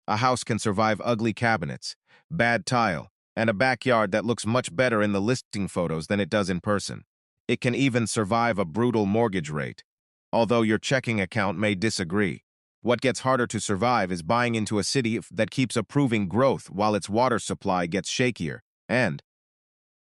A house can survive ugly cabinets, bad tile, and a backyard that looks much better in the listing photos than it does in person. It can even survive a brutal mortgage rate, although your checking account may disagree. What gets harder to survive is buying into a city that keeps approving growth while its water supply gets shakier. And,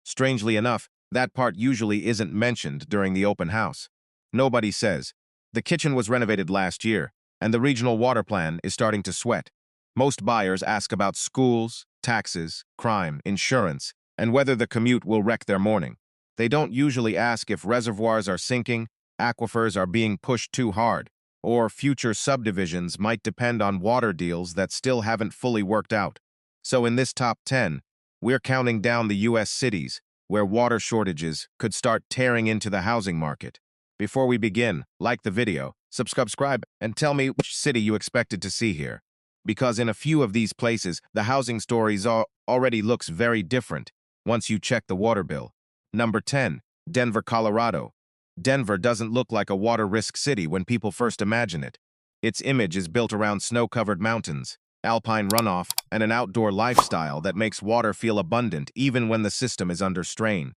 strangely enough, that part usually isn't mentioned during the open house. Nobody says, the kitchen was renovated last year, and the regional water plan is starting to sweat. Most buyers ask about schools, taxes, crime, insurance, and whether the commute will wreck their morning. They don't usually ask if reservoirs are sinking, aquifers are being pushed too hard, or future subdivisions might depend on water deals that still haven't fully worked out. So in this top 10, we're counting down the U.S. cities where water shortages could start tearing into the housing market. Before we begin, like the video, subscribe, and tell me which city you expected to see here. Because in a few of these places, the housing stories already looks very different once you check the water bill. Number 10, Denver, Colorado. Denver doesn't look like a water risk city when people first imagine it. Its image is built around snow-covered mountains, alpine runoff, and an outdoor lifestyle that makes water feel abundant even when the system is under strain.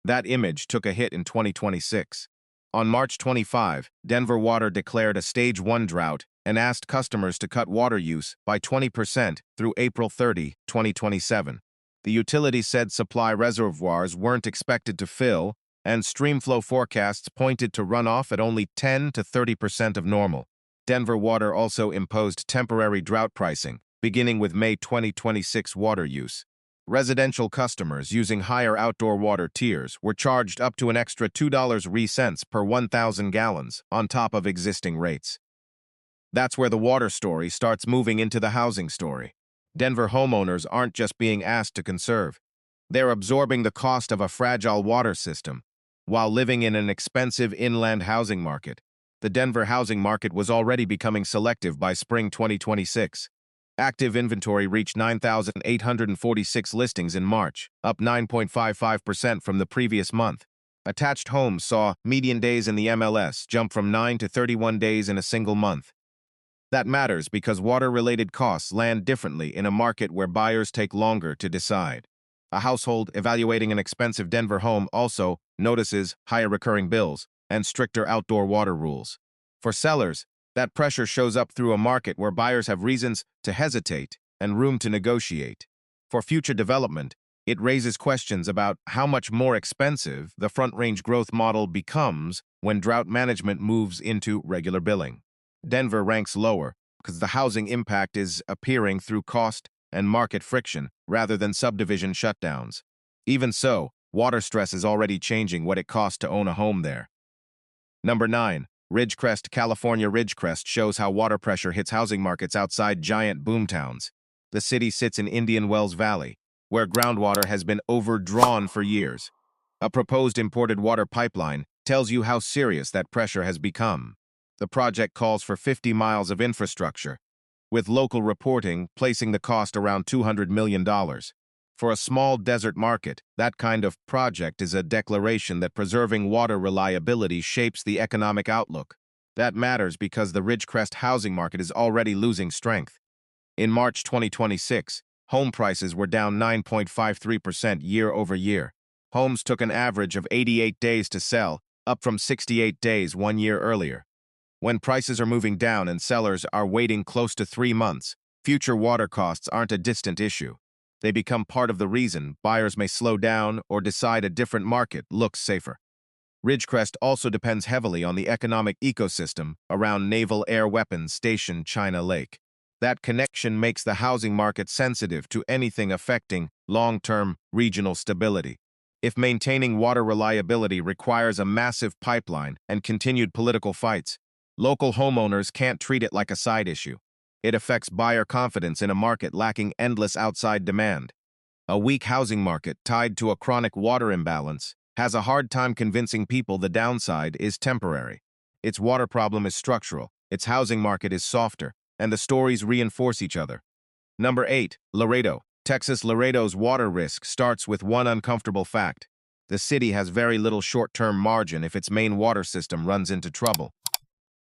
That image took a hit in 2026. On March 25, Denver Water declared a Stage 1 drought and asked customers to cut water use by 20% through April 30, 2027. The utility said supply reservoirs weren't expected to fill, and streamflow forecasts pointed to runoff at only 10 to 30% of normal. Denver Water also imposed temporary drought pricing, beginning with May 2026 water use. Residential customers using higher outdoor water tiers were charged up to an extra $2 per 1,000 gallons on top of existing rates. That's where the water story starts moving into the housing story. Denver homeowners aren't just being asked to conserve. They're absorbing the cost of a fragile water system while living in an expensive inland housing market. The Denver housing market was already becoming selective by spring 2026. Active inventory reached 9,846 listings in March, up 9.55% from the previous month. Attached homes saw median days in the MLS jump from 9 to 31 days in a single month. That matters because water-related costs land differently in a market where buyers take longer to decide. A household evaluating an expensive Denver home also notices higher recurring bills and stricter outdoor water rules. For sellers, that pressure shows up through a market where buyers have reasons to hesitate and room to negotiate. For future development, it raises questions about how much more expensive the front-range growth model becomes when drought management moves into regular billing. Denver ranks lower because the housing impact is appearing through cost and market friction rather than subdivision shutdowns. Even so, water stress is already changing what it costs to own a home there. Number 9. Ridgecrest, California. Ridgecrest shows how water pressure hits housing markets outside giant boomtowns. The city sits in Indian Wells Valley, where groundwater has been overdrawn for years. A proposed imported water pipeline tells you how serious that pressure has become. The project calls for 50 miles of infrastructure, with local reporting placing the cost around $200 million. For a small desert market, that kind of project is a declaration that preserving water reliability shapes the economic outlook. That matters because the Ridgecrest housing market is already losing strength. In March 2026, home prices were down 9.53% year over year. Homes took an average of 88 days to sell, up from 68 days 1 year earlier. When prices are moving down and sellers are waiting close to 3 months, future water costs aren't a distant issue. They become part of the reason buyers may slow down or decide a different market looks safer. Ridgecrest also depends heavily on the economic ecosystem around Naval Air Weapons Station China Lake. That connection makes the housing market sensitive to anything affecting long-term regional stability. If maintaining water reliability requires a massive pipeline and continued political fights, local homeowners can't treat it like a side issue. It affects buyer confidence in a market lacking endless outside demand. A weak housing market tied to a chronic water imbalance has a hard time convincing people the downside is temporary. Its water problem is structural, its housing market is softer, and the stories reinforce each other. Number 8. Laredo, Texas. Laredo's water risk starts with one uncomfortable fact. The city has very little short-term margin if its main water system runs into trouble.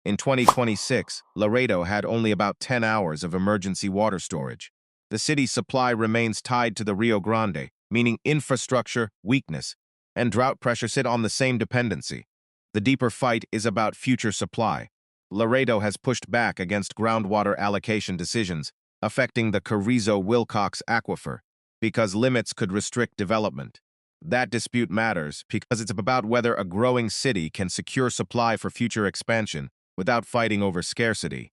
In 2026, Laredo had only about 10 hours of emergency water storage. The city's supply remains tied to the Rio Grande, meaning infrastructure, weakness, and drought pressure sit on the same dependency. The deeper fight is about future supply. Laredo has pushed back against groundwater allocation decisions, affecting the Carrizo-Wilcox aquifer, because limits could restrict development. That dispute matters because it's about whether a growing city can secure supply for future expansion without fighting over scarcity.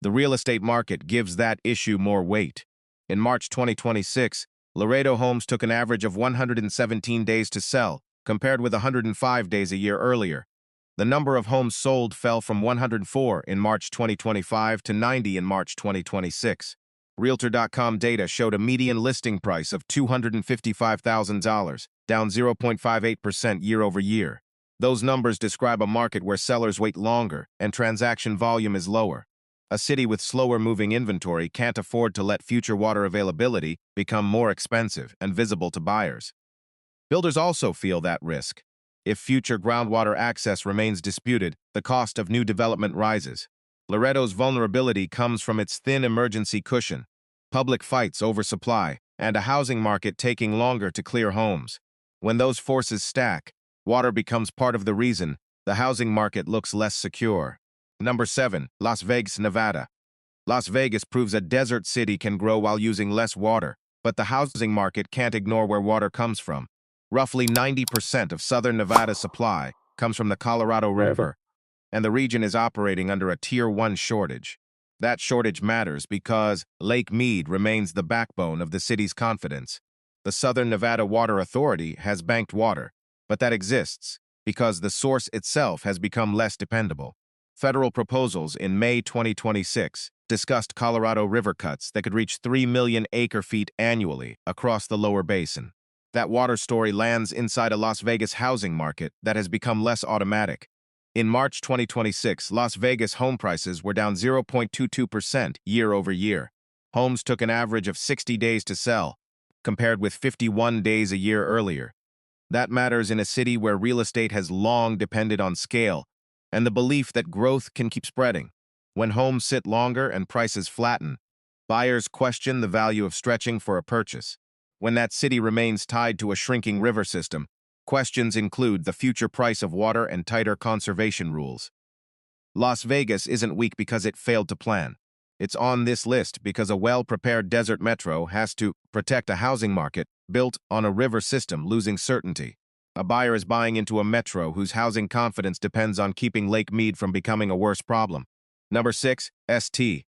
The real estate market gives that issue more weight. In March 2026, Laredo homes took an average of 117 days to sell, compared with 105 days a year earlier. The number of homes sold fell from 104 in March 2025 to 90 in March 2026. Realtor.com data showed a median listing price of $255,000, down 0.58% year over year. Those numbers describe a market where sellers wait longer and transaction volume is lower. A city with slower-moving inventory can't afford to let future water availability become more expensive and visible to buyers. Builders also feel that risk. If future groundwater access remains disputed, the cost of new development rises. Laredo's vulnerability comes from its thin emergency cushion, public fights over supply, and a housing market taking longer to clear homes. When those forces stack, water becomes part of the reason the housing market looks less secure. Number 7. Las Vegas, Nevada. Las Vegas proves a desert city can grow while using less water, but the housing market can't ignore where water comes from. Roughly 90% of southern Nevada's supply comes from the Colorado River, and the region is operating under a Tier 1 shortage. That shortage matters because Lake Mead remains the backbone of the city's confidence. The Southern Nevada Water Authority has banked water, but that exists because the source itself has become less dependable. Federal proposals in May 2026 discussed Colorado river cuts that could reach 3 million acre-feet annually across the lower basin. That water story lands inside a Las Vegas housing market that has become less automatic. In March 2026, Las Vegas home prices were down 0.22% year over year. Homes took an average of 60 days to sell, compared with 51 days a year earlier. That matters in a city where real estate has long depended on scale and the belief that growth can keep spreading. When homes sit longer and prices flatten, buyers question the value of stretching for a purchase. When that city remains tied to a shrinking river system, questions include the future price of water and tighter conservation rules. Las Vegas isn't weak because it failed to plan. It's on this list because a well-prepared desert metro has to protect a housing market built on a river system losing certainty. A buyer is buying into a metro whose housing confidence depends on keeping Lake Mead from becoming a worse problem. Number 6. St.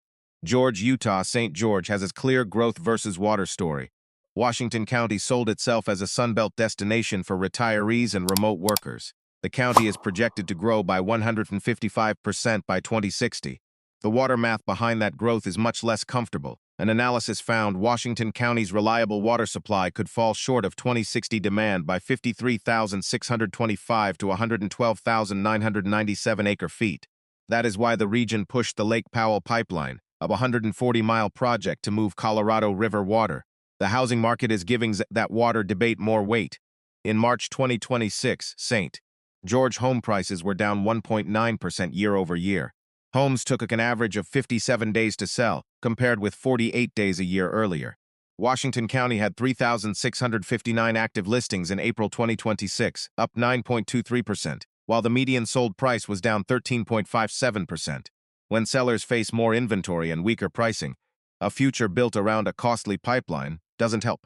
George, Utah. St. George has a clear growth versus water story. Washington County sold itself as a Sunbelt destination for retirees and remote workers. The county is projected to grow by 155% by 2060. The water math behind that growth is much less comfortable. An analysis found Washington County's reliable water supply could fall short of 2060 demand by 53,625 to 112,997 acre-feet. That is why the region pushed the Lake Powell pipeline, a 140-mile project to move Colorado River water. The housing market is giving that water debate more weight. In March 2026, St. George home prices were down 1.9% year over year. Homes took an average of 57 days to sell, compared with 48 days a year earlier. Washington County had 3,659 active listings in April 2026, up 9.23%, while the median sold price was down 13.57%. When sellers face more inventory and weaker pricing, a future built around a costly pipeline doesn't help.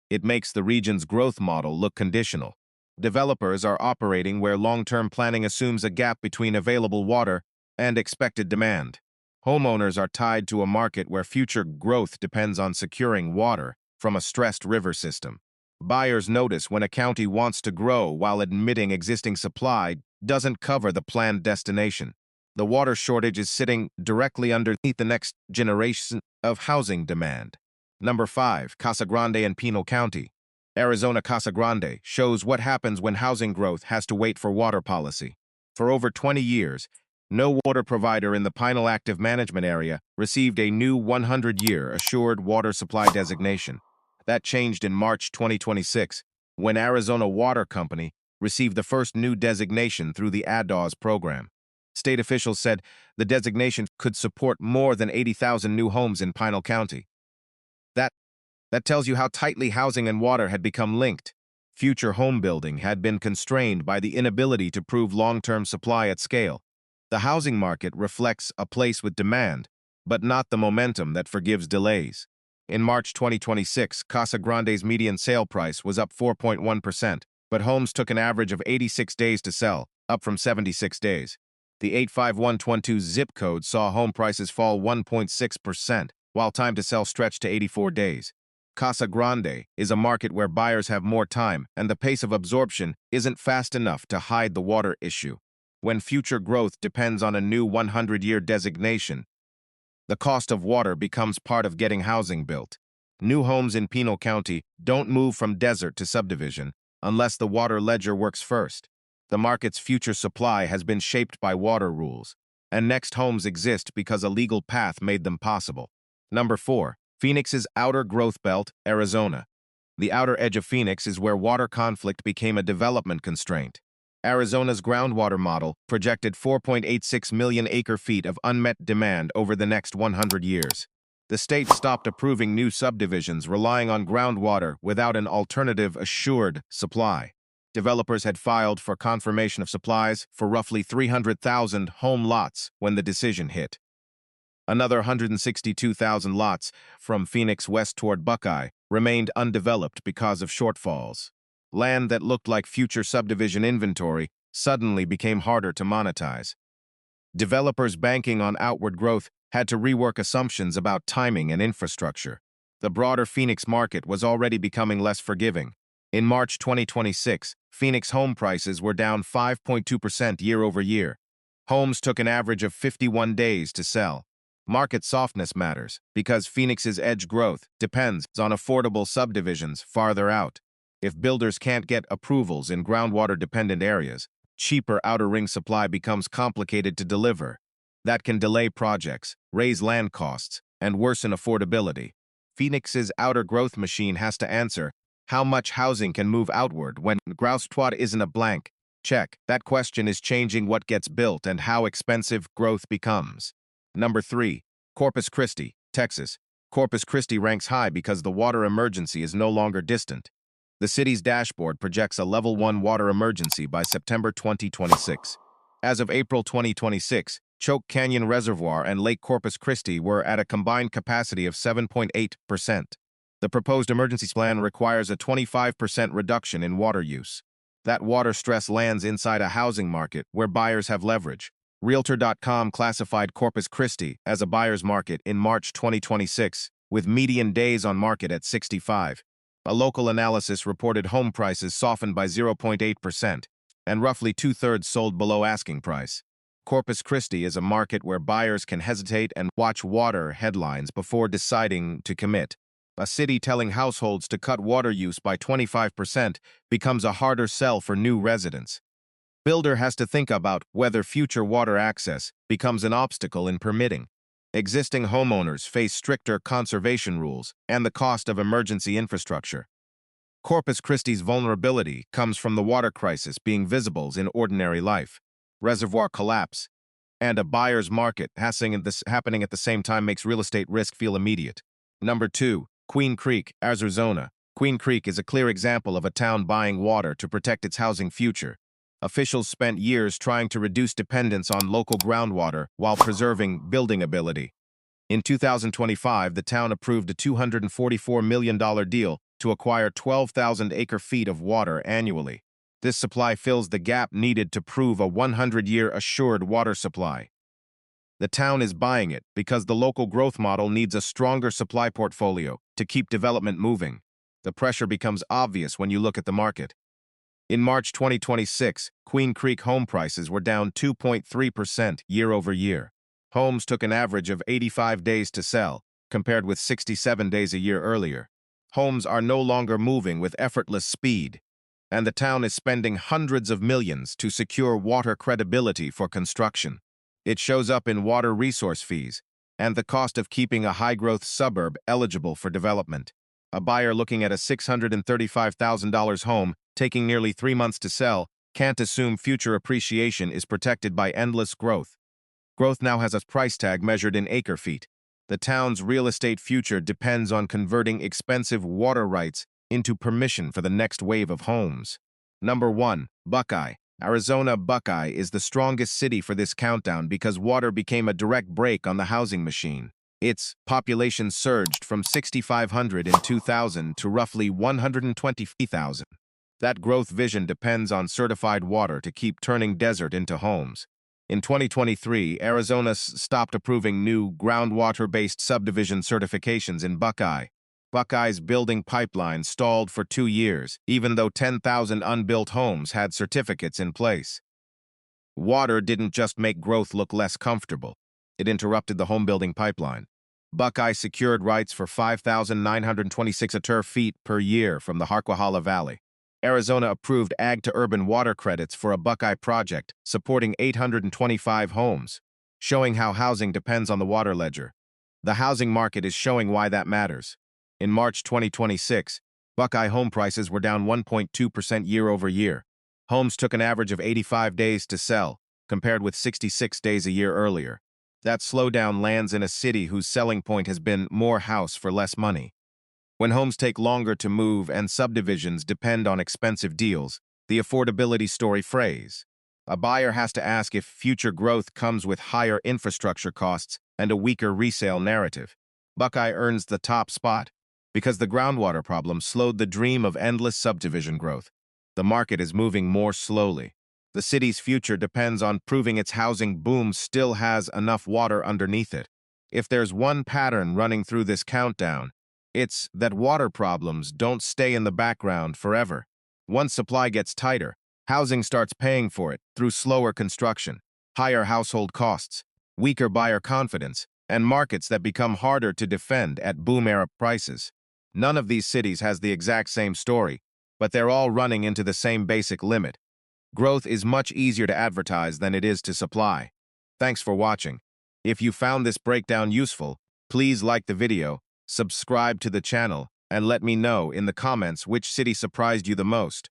It makes the region's growth model look conditional. Developers are operating where long-term planning assumes a gap between available water and expected demand. Homeowners are tied to a market where future growth depends on securing water from a stressed river system. Buyers notice when a county wants to grow while admitting existing supply doesn't cover the planned destination. The water shortage is sitting directly underneath the next generation of housing demand. Number 5. Casa Grande and Pinal County. Arizona Casa Grande shows what happens when housing growth has to wait for water policy. For over 20 years, no water provider in the Pinal Active Management Area received a new 100-year assured water supply designation. That changed in March 2026, when Arizona Water Company received the first new designation through the ADAWS program. State officials said the designation could support more than 80,000 new homes in Pinal County. That, that tells you how tightly housing and water had become linked. Future home building had been constrained by the inability to prove long-term supply at scale. The housing market reflects a place with demand, but not the momentum that forgives delays. In March 2026, Casa Grande's median sale price was up 4.1%, but homes took an average of 86 days to sell, up from 76 days. The 85112 zip code saw home prices fall 1.6%, while time to sell stretched to 84 days. Casa Grande is a market where buyers have more time, and the pace of absorption isn't fast enough to hide the water issue. When future growth depends on a new 100-year designation, the cost of water becomes part of getting housing built. New homes in Pinal County don't move from desert to subdivision unless the water ledger works first. The market's future supply has been shaped by water rules, and next homes exist because a legal path made them possible. Number 4. Phoenix's outer growth belt, Arizona. The outer edge of Phoenix is where water conflict became a development constraint. Arizona's groundwater model projected 4.86 million acre-feet of unmet demand over the next 100 years. The state stopped approving new subdivisions relying on groundwater without an alternative assured supply. Developers had filed for confirmation of supplies for roughly 300,000 home lots when the decision hit. Another 162,000 lots from Phoenix west toward Buckeye remained undeveloped because of shortfalls. Land that looked like future subdivision inventory suddenly became harder to monetize. Developers banking on outward growth had to rework assumptions about timing and infrastructure. The broader Phoenix market was already becoming less forgiving. In March 2026, Phoenix home prices were down 5.2% year over year. Homes took an average of 51 days to sell. Market softness matters because Phoenix's edge growth depends on affordable subdivisions farther out. If builders can't get approvals in groundwater-dependent areas, cheaper outer ring supply becomes complicated to deliver. That can delay projects, raise land costs, and worsen affordability. Phoenix's outer growth machine has to answer how much housing can move outward when groundwater isn't a blank check. That question is changing what gets built and how expensive growth becomes. Number 3. Corpus Christi, Texas. Corpus Christi ranks high because the water emergency is no longer distant. The city's dashboard projects a Level 1 water emergency by September 2026. As of April 2026, Choke Canyon Reservoir and Lake Corpus Christi were at a combined capacity of 7.8%. The proposed emergency plan requires a 25% reduction in water use. That water stress lands inside a housing market where buyers have leverage. Realtor.com classified Corpus Christi as a buyer's market in March 2026, with median days on market at 65. A local analysis reported home prices softened by 0.8%, and roughly two-thirds sold below asking price. Corpus Christi is a market where buyers can hesitate and watch water headlines before deciding to commit. A city telling households to cut water use by 25% becomes a harder sell for new residents. Builder has to think about whether future water access becomes an obstacle in permitting. Existing homeowners face stricter conservation rules and the cost of emergency infrastructure. Corpus Christi's vulnerability comes from the water crisis being visible in ordinary life. Reservoir collapse and a buyer's market happening at the same time makes real estate risk feel immediate. Number 2. Queen Creek, Arizona. Queen Creek is a clear example of a town buying water to protect its housing future. Officials spent years trying to reduce dependence on local groundwater while preserving building ability. In 2025, the town approved a $244 million deal to acquire 12,000 acre-feet of water annually. This supply fills the gap needed to prove a 100-year assured water supply. The town is buying it because the local growth model needs a stronger supply portfolio to keep development moving. The pressure becomes obvious when you look at the market. In March 2026, Queen Creek home prices were down 2.3% year over year. Homes took an average of 85 days to sell, compared with 67 days a year earlier. Homes are no longer moving with effortless speed, and the town is spending hundreds of millions to secure water credibility for construction. It shows up in water resource fees and the cost of keeping a high-growth suburb eligible for development. A buyer looking at a $635,000 home taking nearly 3 months to sell can't assume future appreciation is protected by endless growth. Growth now has a price tag measured in acre-feet. The town's real estate future depends on converting expensive water rights into permission for the next wave of homes. Number 1. Buckeye. Arizona Buckeye is the strongest city for this countdown because water became a direct brake on the housing machine. Its population surged from 6,500 in 2000 to roughly 120,000. That growth vision depends on certified water to keep turning desert into homes. In 2023, Arizona stopped approving new groundwater-based subdivision certifications in Buckeye. Buckeye's building pipeline stalled for 2 years, even though 10,000 unbuilt homes had certificates in place. Water didn't just make growth look less comfortable. It interrupted the home-building pipeline. Buckeye secured rights for 5,926 turf feet per year from the Harquahala Valley. Arizona approved ag-to-urban water credits for a Buckeye project, supporting 825 homes, showing how housing depends on the water ledger. The housing market is showing why that matters. In March 2026, Buckeye home prices were down 1.2% year-over-year. Homes took an average of 85 days to sell, compared with 66 days a year earlier. That slowdown lands in a city whose selling point has been more house for less money. When homes take longer to move and subdivisions depend on expensive deals, the affordability story frays. A buyer has to ask if future growth comes with higher infrastructure costs and a weaker resale narrative. Buckeye earns the top spot because the groundwater problem slowed the dream of endless subdivision growth. The market is moving more slowly. The city's future depends on proving its housing boom still has enough water underneath it. If there's one pattern running through this countdown, it's that water problems don't stay in the background forever. Once supply gets tighter, housing starts paying for it through slower construction, higher household costs, weaker buyer confidence, and markets that become harder to defend at boom-era prices. None of these cities has the exact same story, but they're all running into the same basic limit. Growth is much easier to advertise than it is to supply. Thanks for watching. If you found this breakdown useful, please like the video, subscribe to the channel, and let me know in the comments which city surprised you the most.